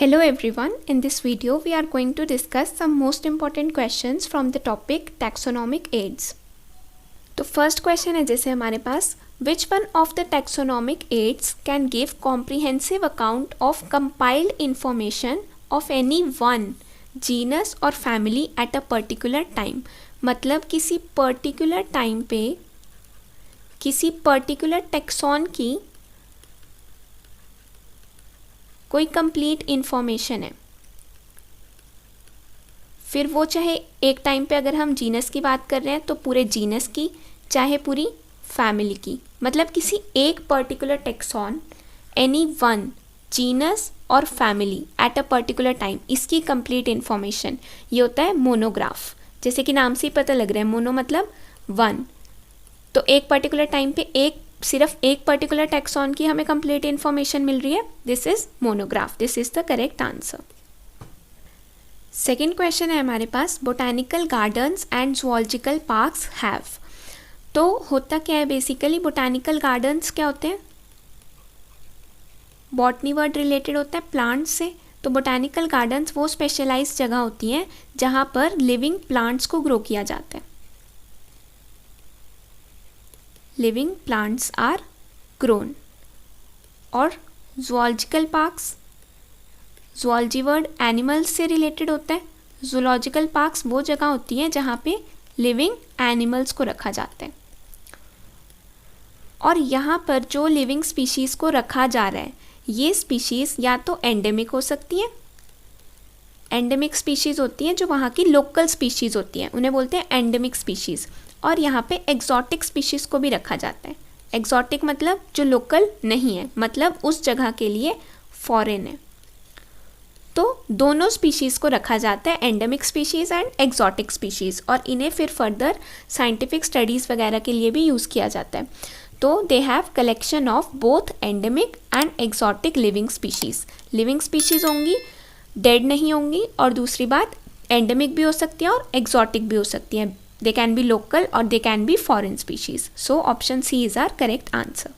Hello everyone, in this video we are going to discuss some most important questions from the topic taxonomic aids. तो first question है जैसे हमारे पास which one of the taxonomic aids can give comprehensive account of compiled information of any one genus or family at a particular time. मतलब किसी particular time पे किसी particular tax on की कोई कंप्लीट इन्फॉर्मेशन है, फिर वो चाहे एक टाइम पे अगर हम जीनस की बात कर रहे हैं तो पूरे जीनस की, चाहे पूरी फैमिली की, मतलब किसी एक particular taxon, any one genus और family at a particular time, इसकी कंप्लीट इन्फॉर्मेशन, ये होता है मोनोग्राफ. जैसे कि नाम से ही पता लग रहा है, मोनो मतलब वन, तो एक पर्टिकुलर टाइम पे सिर्फ एक पर्टिकुलर टेक्सॉन की हमें कंप्लीट इन्फॉर्मेशन मिल रही है. This is monograph. This is the correct answer. Second question है हमारे पास botanical gardens and zoological parks have. तो होता क्या है बेसिकली, बोटानिकल गार्डन्स क्या होते हैं, बॉटनी वर्ड रिलेटेड होता है प्लांट्स से. तो बोटानिकल गार्डन्स वो स्पेशलाइज्ड जगह होती हैं जहाँ पर लिविंग प्लांट्स को ग्रो किया जाता है. Living plants are grown. और zoological parks, zoology word animals से रिलेटेड होता है. जूलॉजिकल पार्क्स वो जगह होती हैं जहाँ पे लिविंग एनिमल्स को रखा जाता है. और यहाँ पर जो लिविंग स्पीशीज़ को रखा जा रहा है, ये स्पीशीज़ या तो एंडेमिक हो सकती हैं, एंडेमिक स्पीशीज़ होती हैं जो वहाँ की लोकल स्पीशीज़ होती हैं, उन्हें बोलते हैं एंडेमिक स्पीशीज़. और यहाँ पे एक्जॉटिक स्पीशीज़ को भी रखा जाता है. एक्जॉटिक मतलब जो लोकल नहीं है, मतलब उस जगह के लिए फॉरेन है. तो दोनों स्पीशीज़ को रखा जाता है, endemic species and exotic species, और इन्हें फिर फर्दर साइंटिफिक स्टडीज़ वगैरह के लिए भी यूज़ किया जाता है. तो they have collection of both endemic and exotic living species. Living species होंगी, डेड नहीं होंगी, और दूसरी बात एंडेमिक भी हो सकती है और एक्जॉटिक भी हो सकती हैं. They can be local or they can be foreign species. So option C is our correct answer.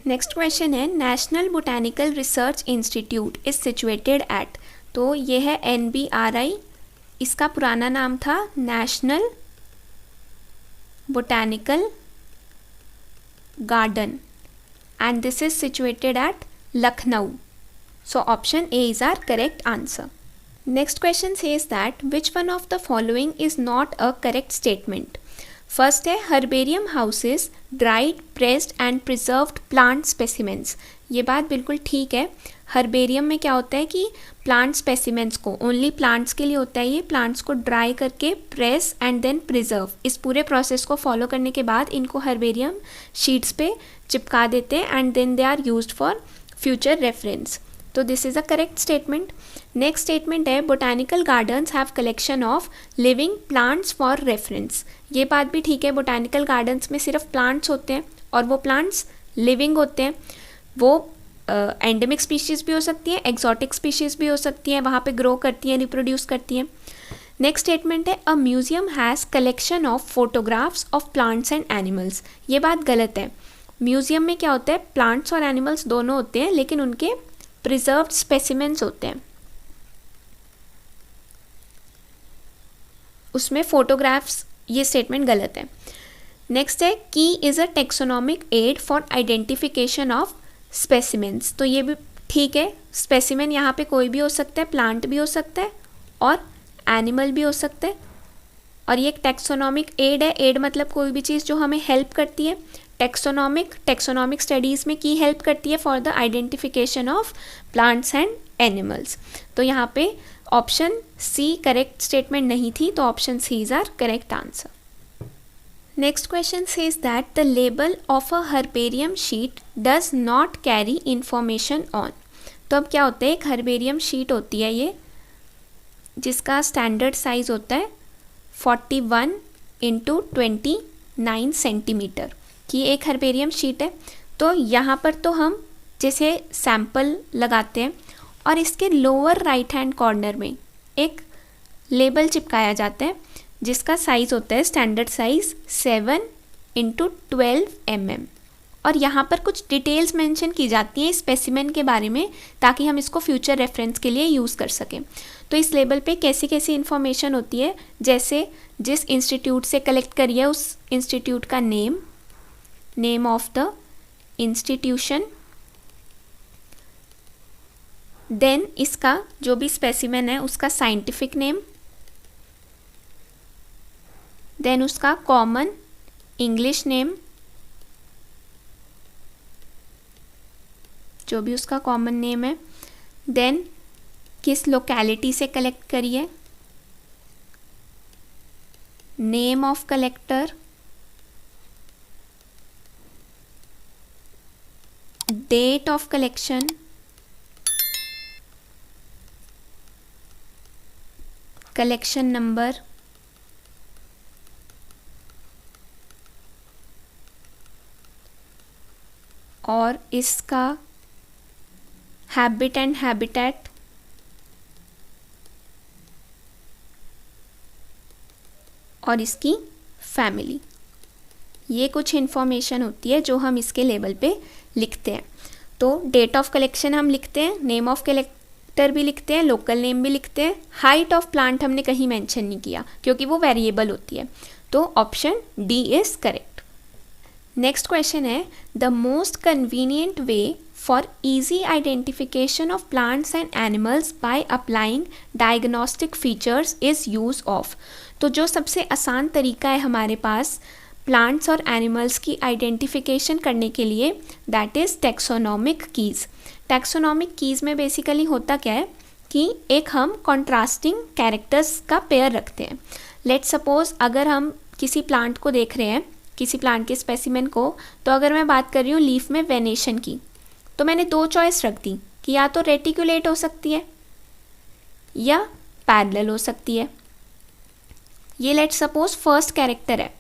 Next question है National Botanical Research Institute is situated at. तो ये है NBRI, इसका पुराना नाम था National Botanical Garden and this is situated at Lucknow. So option A is our correct answer. Next question says that which one of the following is not a correct statement. First है herbarium houses dried, pressed and preserved plant specimens. ये बात बिल्कुल ठीक है. Herbarium में क्या होता है कि प्लांट स्पेसिमेंट्स को, ओनली प्लांट्स के लिए होता है ये, प्लांट्स को ड्राई करके प्रेस एंड देन प्रिजर्व, इस पूरे प्रोसेस को फॉलो करने के बाद इनको हर्बेरियम शीट्स पे चिपका देते हैं and then they are used for future reference. तो this is a correct statement. Next statement है botanical gardens have collection of living plants for reference. ये बात भी ठीक है, बोटानिकल गार्डन्स में सिर्फ प्लांट्स होते हैं और वो प्लांट्स लिविंग होते हैं. वो एंडेमिक स्पीशीज़ भी हो सकती हैं, एक्जॉटिक स्पीशीज़ भी हो सकती हैं, वहाँ पे ग्रो करती हैं, रिप्रोड्यूस करती हैं. नेक्स्ट स्टेटमेंट है a museum has collection of photographs of plants and animals. ये बात गलत है. म्यूजियम में क्या होता है, प्लांट्स और एनिमल्स दोनों होते हैं लेकिन उनके प्रिजर्व्ड स्पेसिमेंट्स होते हैं, उसमें फोटोग्राफ्स, ये स्टेटमेंट गलत है. नेक्स्ट है key is a taxonomic aid for identification of specimens. तो ये भी ठीक है. स्पेसिमेन यहाँ पे कोई भी हो सकता है, प्लांट भी हो सकता है और एनिमल भी हो सकता है. और ये एक टेक्सोनॉमिक एड है. एड मतलब कोई भी चीज़ जो हमें हेल्प करती है. टेक्सोनॉमिक स्टडीज़ में की हेल्प करती है for the identification of plants and animals. तो यहाँ पे ऑप्शन सी करेक्ट स्टेटमेंट नहीं थी, तो option C is our correct answer. Next question says that the label of a herbarium sheet does not carry information on. तो अब क्या होता है, एक हर्बेरियम शीट होती है ये, जिसका स्टैंडर्ड साइज होता है 41 × 29 सेंटीमीटर की एक हर्बेरियम शीट है. तो यहाँ पर तो हम जैसे सैंपल लगाते हैं और इसके लोअर राइट हैंड कॉर्नर में एक लेबल चिपकाया जाता है जिसका साइज़ होता है स्टैंडर्ड साइज़ 7 × 12 mm. और यहाँ पर कुछ डिटेल्स मेंशन की जाती हैं स्पेसिमेन के बारे में, ताकि हम इसको फ्यूचर रेफरेंस के लिए यूज़ कर सकें। तो इस लेबल पे कैसी कैसी इन्फॉर्मेशन होती है, जैसे जिस इंस्टीट्यूट से कलेक्ट करी है उस इंस्टीट्यूट का name of the institution, then इसका जो भी स्पेसिमेन है उसका साइंटिफिक नेम, देन उसका कॉमन इंग्लिश नेम, जो भी उसका कॉमन नेम है, देन किस लोकेलिटी से कलेक्ट करी है, name of collector, date of collection, collection number, और इसका हैबिट एंड हैबिटेट, और इसकी फैमिली। ये कुछ इन्फॉर्मेशन होती है जो हम इसके लेवल पे लिखते हैं। तो डेट ऑफ कलेक्शन हम लिखते हैं, नेम ऑफ कलेक्टर भी लिखते हैं, लोकल नेम भी लिखते हैं। हाइट ऑफ प्लांट हमने कहीं मेंशन नहीं किया क्योंकि वो वेरिएबल होती है। तो option D is correct. Next question है, the most convenient way for easy identification of plants and animals by applying diagnostic features is use of। तो जो सबसे आसान तरीका है हमारे पास प्लांट्स और एनिमल्स की आइडेंटिफिकेशन करने के लिए, that is taxonomic keys. Taxonomic keys में बेसिकली होता क्या है कि एक हम कॉन्ट्रास्टिंग कैरेक्टर्स का पेयर रखते हैं। लेट्स सपोज अगर हम किसी प्लांट को देख रहे हैं, किसी प्लांट के स्पेसिमेन को, तो अगर मैं बात कर रही हूँ लीफ में वेनेशन की, तो मैंने दो चॉइस रख दी कि या तो रेटिकुलेट हो सकती है या पैरेलल हो सकती है। ये लेट्स सपोज फर्स्ट कैरेक्टर है,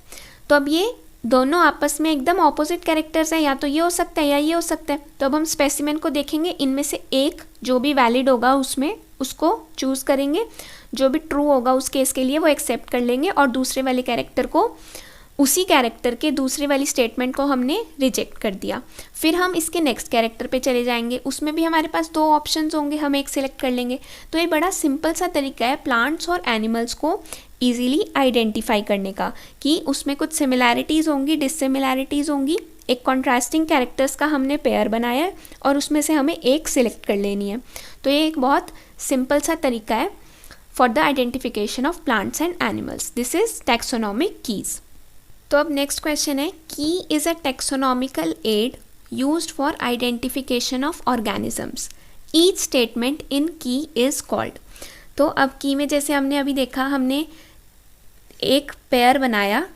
तो अब ये दोनों आपस में एकदम ऑपोजिट कैरेक्टर्स हैं, या तो ये हो सकता है या ये हो सकता है। तो अब हम स्पेसिमेन को देखेंगे, इनमें से एक जो भी वैलिड होगा उसमें उसको चूज़ करेंगे, जो भी ट्रू होगा उस केस के लिए वो एक्सेप्ट कर लेंगे, और दूसरे वाले कैरेक्टर को, उसी कैरेक्टर के दूसरी वाली स्टेटमेंट को हमने रिजेक्ट कर दिया। फिर हम इसके नेक्स्ट कैरेक्टर पे चले जाएंगे, उसमें भी हमारे पास दो ऑप्शंस होंगे, हम एक सिलेक्ट कर लेंगे। तो ये बड़ा सिंपल सा तरीका है प्लांट्स और एनिमल्स को ईजिली आइडेंटिफाई करने का, कि उसमें कुछ सिमिलैरिटीज़ होंगी, डिससिमिलैरिटीज़ होंगी, एक कॉन्ट्रास्टिंग कैरेक्टर्स का हमने पेयर बनाया है और उसमें से हमें एक सिलेक्ट कर लेनी है। तो ये एक बहुत सिंपल सा तरीका है for the identification of plants and animals. This is taxonomic keys. तो अब नेक्स्ट क्वेश्चन है, key is a taxonomical aid used for identification of organisms. Each statement in key is called. तो अब की में जैसे हमने अभी देखा, हमने एक पेयर बनाया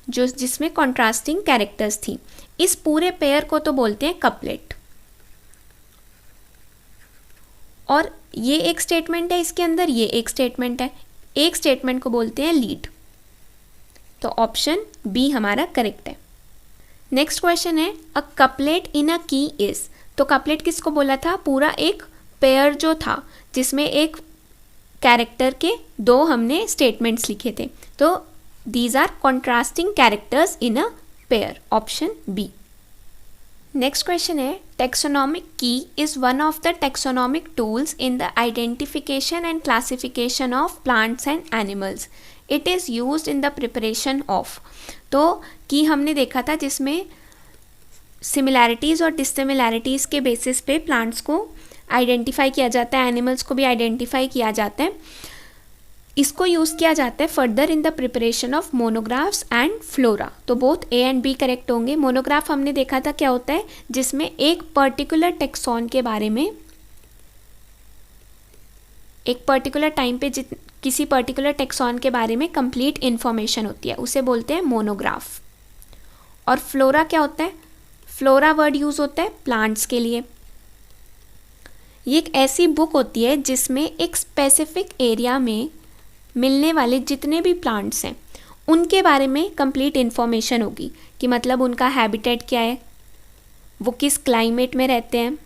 जिसमें कॉन्ट्रास्टिंग कैरेक्टर्स थी। इस पूरे पेयर को तो बोलते हैं कपलेट, और ये एक स्टेटमेंट है इसके अंदर, ये एक स्टेटमेंट है, एक स्टेटमेंट को बोलते हैं लीड। तो ऑप्शन बी हमारा करेक्ट है। नेक्स्ट क्वेश्चन है, अ कपलेट इन अ की इज। तो कपलेट किसको बोला था? पूरा एक पेयर जो था जिसमें एक कैरेक्टर के दो हमने स्टेटमेंट्स लिखे थे। तो these are contrasting characters in a pair, option B. Next question है, taxonomic key is one of the taxonomic tools in the identification and classification of plants and animals. It is used in the preparation of. तो key हमने देखा था जिसमें similarities और डिससिमिलैरिटीज़ के basis पे plants को आइडेंटिफाई किया जाता है, एनिमल्स को भी आइडेंटिफाई किया जाता है। इसको यूज़ किया जाता है further in the preparation of monographs and flora. तो both A and B correct होंगे। मोनोग्राफ हमने देखा था क्या होता है, जिसमें एक पर्टिकुलर टेक्सॉन के बारे में एक पर्टिकुलर टाइम पे किसी पर्टिकुलर टेक्सॉन के बारे में कंप्लीट इन्फॉर्मेशन होती है, उसे बोलते हैं मोनोग्राफ। और फ्लोरा क्या होता है? फ्लोरा वर्ड यूज़ होता है प्लांट्स के लिए। ये एक ऐसी बुक होती है जिसमें एक स्पेसिफिक एरिया में मिलने वाले जितने भी प्लांट्स हैं उनके बारे में कंप्लीट इन्फॉर्मेशन होगी, कि मतलब उनका हैबिटेट क्या है, वो किस क्लाइमेट में रहते हैं,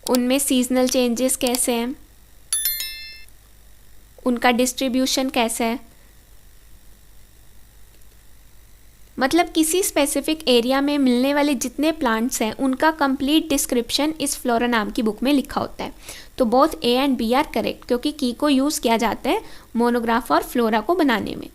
उनमें सीजनल चेंजेस कैसे हैं, उनका डिस्ट्रीब्यूशन कैसा है, मतलब किसी स्पेसिफिक एरिया में मिलने वाले जितने प्लांट्स हैं उनका कंप्लीट डिस्क्रिप्शन इस फ्लोरा नाम की बुक में लिखा होता है। तो both A and B are correct, क्योंकि की को यूज़ किया जाता है मोनोग्राफ और फ्लोरा को बनाने में।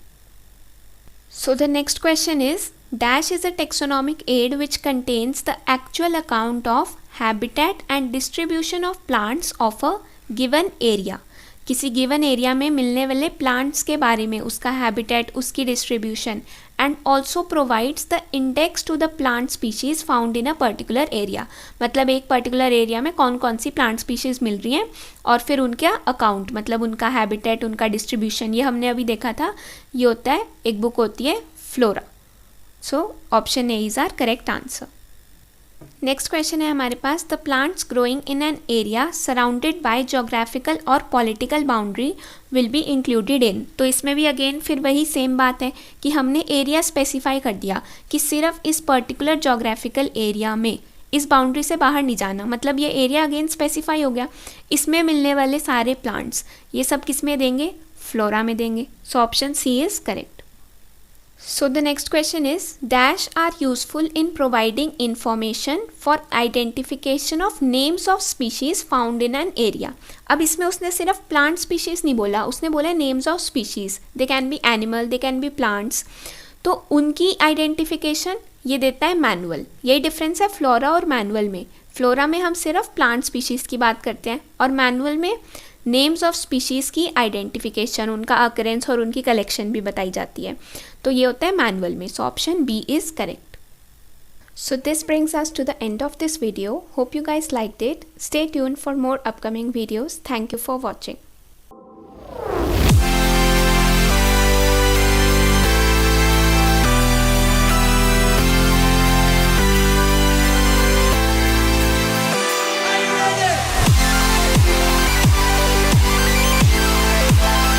So the next question is dash is a taxonomic aid which contains the actual account of habitat and distribution of plants of a given area. किसी गिवन एरिया में मिलने वाले प्लांट्स के बारे में, उसका हैबिटेट, उसकी distribution, and also provides the index to the plant species found in a particular area. मतलब एक पर्टिकुलर एरिया में कौन कौन सी प्लांट स्पीशीज़ मिल रही हैं और फिर उनका अकाउंट, मतलब उनका हैबिटेट, उनका डिस्ट्रीब्यूशन, ये हमने अभी देखा था। ये होता है, एक बुक होती है flora. So option A is our correct answer. Next question है हमारे पास, the plants growing in an area surrounded by geographical और political boundary will be included in. तो इसमें भी अगेन फिर वही सेम बात है कि हमने एरिया स्पेसिफाई कर दिया कि सिर्फ इस पर्टिकुलर जोग्राफिकल एरिया में, इस बाउंड्री से बाहर नहीं जाना। मतलब ये एरिया अगेन स्पेसिफाई हो गया, इसमें मिलने वाले सारे प्लांट्स ये सब किस में देंगे, फ्लोरा में देंगे। So option C is correct. So the next question is, dash are useful in providing information for identification of names of species found in an area। अब इसमें उसने सिर्फ plant species नहीं बोला, उसने बोला names of species, they can be animal, they can be plants। तो उनकी आइडेंटिफिकेशन ये देता है मैनुअल। यही डिफरेंस है फ्लोरा और मैनुअल में। फ्लोरा में हम सिर्फ प्लांट स्पीशीज़ की बात करते हैं और मैनुअल में नेम्स ऑफ स्पीशीज़ की आइडेंटिफिकेशन, उनका अकरेंस और उनकी कलेक्शन भी बताई जाती है। तो ये होता है मैनुअल में। So option B is correct. So this brings us to the end of this video. Hope you guys liked it. Stay tuned for more upcoming videos. Thank you for watching.